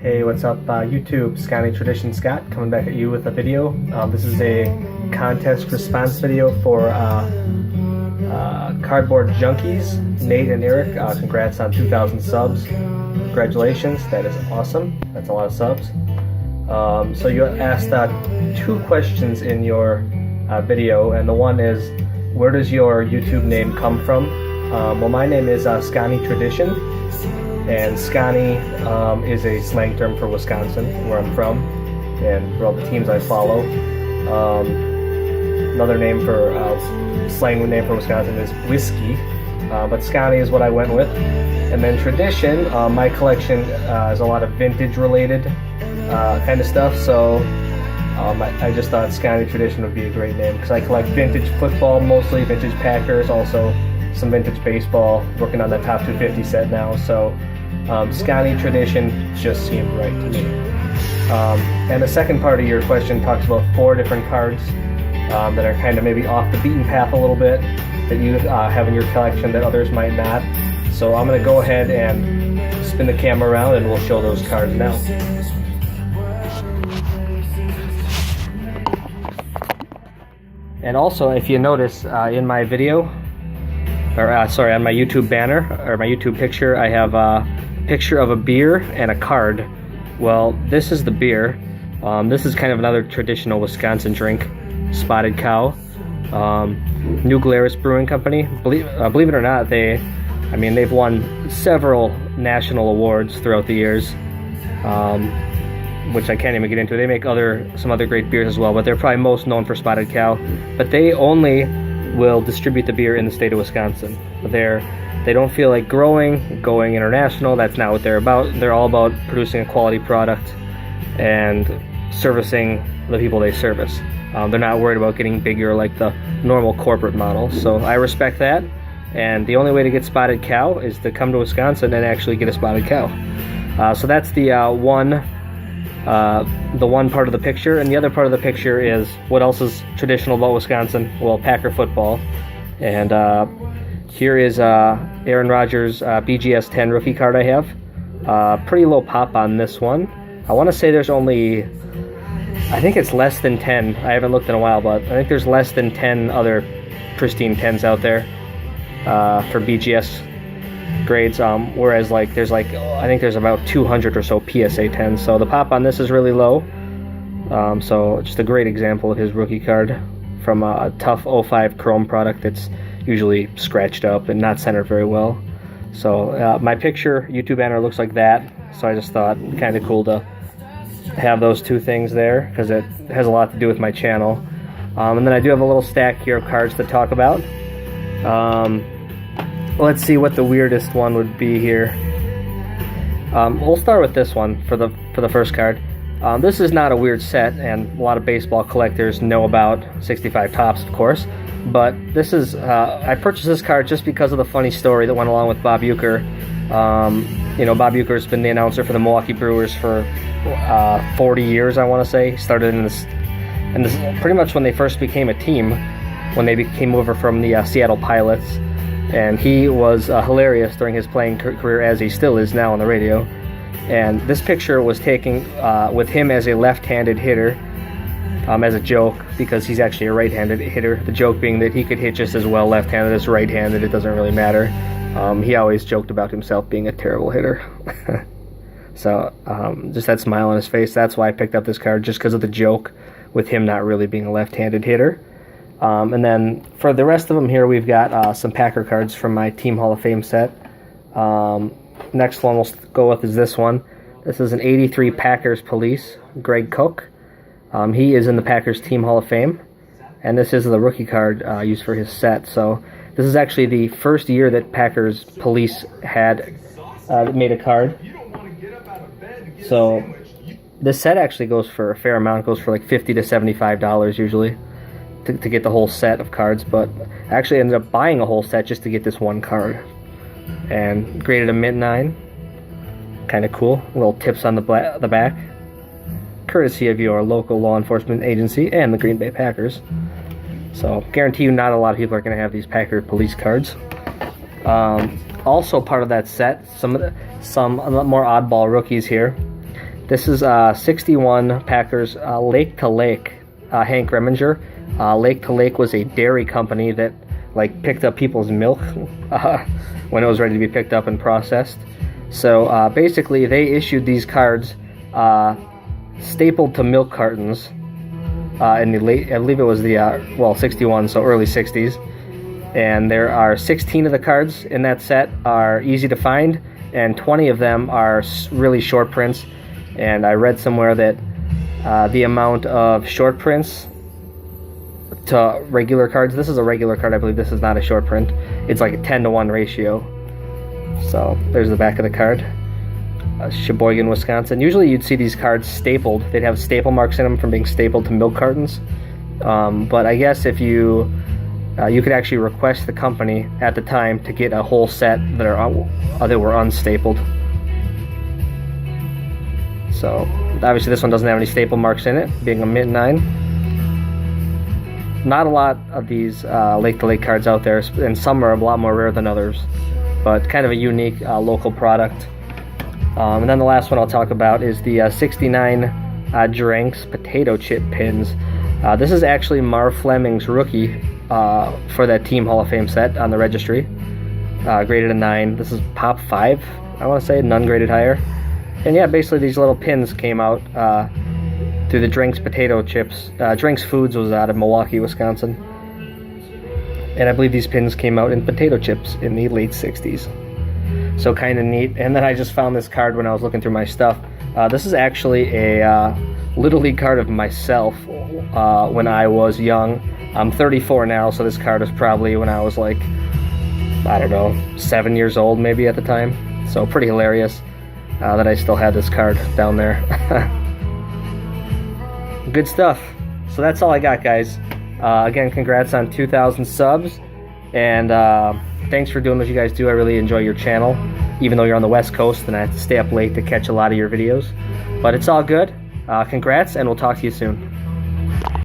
Hey, what's up YouTube? Scotty Tradition Scott coming back at you with a video. This is a contest response video for Cardboard Junkies, Nate and Eric. Congrats on 2,000 subs. Congratulations, that is awesome. That's a lot of subs. So you asked two questions in your video, and the one is, where does your YouTube name come from? Well, my name is Scotty Tradition, and Scotty is a slang term for Wisconsin, where I'm from, and for all the teams I follow. Another name for slang name for Wisconsin is whiskey, but Scotty is what I went with. And then tradition, my collection is a lot of vintage related kind of stuff, so I just thought Scotty Tradition would be a great name because I collect vintage football, mostly vintage Packers, also some vintage baseball, working on the top 250 set now, so Scotty Tradition just seemed right to me. And the second part of your question talks about 4 different cards that are kind of maybe off the beaten path a little bit, that you have in your collection that others might not. So I'm going to go ahead and spin the camera around and we'll show those cards now. And also, if you notice in my video, or sorry, on my YouTube banner, or my YouTube picture, I have a picture of a beer and a card. Well, this is the beer. This is kind of another traditional Wisconsin drink, Spotted Cow. New Glarus Brewing Company. Believe it or not, they've won several national awards throughout the years, which I can't even get into. They make some other great beers as well, but they're probably most known for Spotted Cow. But they only will distribute the beer in the state of Wisconsin. They don't feel like going international. That's not what they're about. They're all about producing a quality product and servicing the people they service. They're not worried about getting bigger like the normal corporate model. So I respect that. And the only way to get Spotted Cow is to come to Wisconsin and actually get a Spotted Cow. So that's the one part of the picture. And the other part of the picture is what else is traditional about Wisconsin? Well, Packer football. And here is Aaron Rodgers' BGS 10 rookie card I have. Pretty low pop on this one. I want to say there's only, I think it's less than 10. I haven't looked in a while, but I think there's less than 10 other pristine 10s out there for BGS grades. Whereas I think there's about 200 or so PSA 10s. So the pop on this is really low. So just a great example of his rookie card from a tough 05 chrome product that's usually scratched up and not centered very well. So my picture YouTube banner looks like that, so I just thought kind of cool to have those two things there because it has a lot to do with my channel. And then I do have a little stack here of cards to talk about. Let's see what the weirdest one would be here. We'll start with this one for the first card. This is not a weird set, and a lot of baseball collectors know about 65 Topps, of course. But this is, I purchased this card just because of the funny story that went along with Bob Uecker. Bob Uecker's been the announcer for the Milwaukee Brewers for 40 years, I want to say. He started in this pretty much when they first became a team, when they came over from the Seattle Pilots. And he was hilarious during his playing career, as he still is now on the radio. And this picture was taken with him as a left-handed hitter, as a joke, because he's actually a right-handed hitter. The joke being that he could hit just as well left-handed as right-handed. It doesn't really matter. He always joked about himself being a terrible hitter. So just that smile on his face, that's why I picked up this card, just because of the joke with him not really being a left-handed hitter. And then for the rest of them here, we've got some Packer cards from my Team Hall of Fame set. Next one we'll go with is this one. This is an 83 Packers Police, Greg Koch. He is in the Packers Team Hall of Fame, and this is the rookie card used for his set. So this is actually the first year that Packers Police had made a card. So this set actually goes for a fair amount. It goes for like $50 to $75 usually to get the whole set of cards, but I actually ended up buying a whole set just to get this one card. And graded a mint 9. Kind of cool. Little tips on the back. Courtesy of your local law enforcement agency and the Green Bay Packers. So guarantee you not a lot of people are going to have these Packer Police cards. Also part of that set, some some more oddball rookies here. This is 61 Packers Lake to Lake Hank Reminger. Lake to Lake was a dairy company that like picked up people's milk when it was ready to be picked up and processed. So basically they issued these cards stapled to milk cartons in the late, I believe it was the 61, so early 60s. And there are 16 of the cards in that set are easy to find, and 20 of them are really short prints. And I read somewhere that the amount of short prints to regular cards, this is a regular card, I believe this is not a short print, it's like a 10-to-1 ratio. So there's the back of the card. Sheboygan, Wisconsin. Usually you'd see these cards stapled. They'd have staple marks in them from being stapled to milk cartons. But I guess if you could actually request the company at the time to get a whole set that were unstapled. So obviously this one doesn't have any staple marks in it, being a mint 9. Not a lot of these Lake to Lake cards out there, and some are a lot more rare than others, but kind of a unique local product. And then the last one I'll talk about is the 69 Dranks potato chip pins. This is actually Marv Fleming's rookie for that Team Hall of Fame set on the registry. Graded a 9. This is Pop 5, I want to say, none graded higher. And yeah, basically these little pins came out through the Drinks potato chips. Drinks Foods was out of Milwaukee, Wisconsin. And I believe these pins came out in potato chips in the late 60s. So kind of neat. And then I just found this card when I was looking through my stuff. This is actually a Little League card of myself when I was young. I'm 34 now, so this card was probably when I was like, I don't know, 7 years old maybe at the time. So pretty hilarious that I still had this card down there. Good stuff. So that's all I got, guys. Again, congrats on 2,000 subs. And thanks for doing what you guys do. I really enjoy your channel, even though you're on the West Coast and I have to stay up late to catch a lot of your videos. But it's all good. Congrats, and we'll talk to you soon.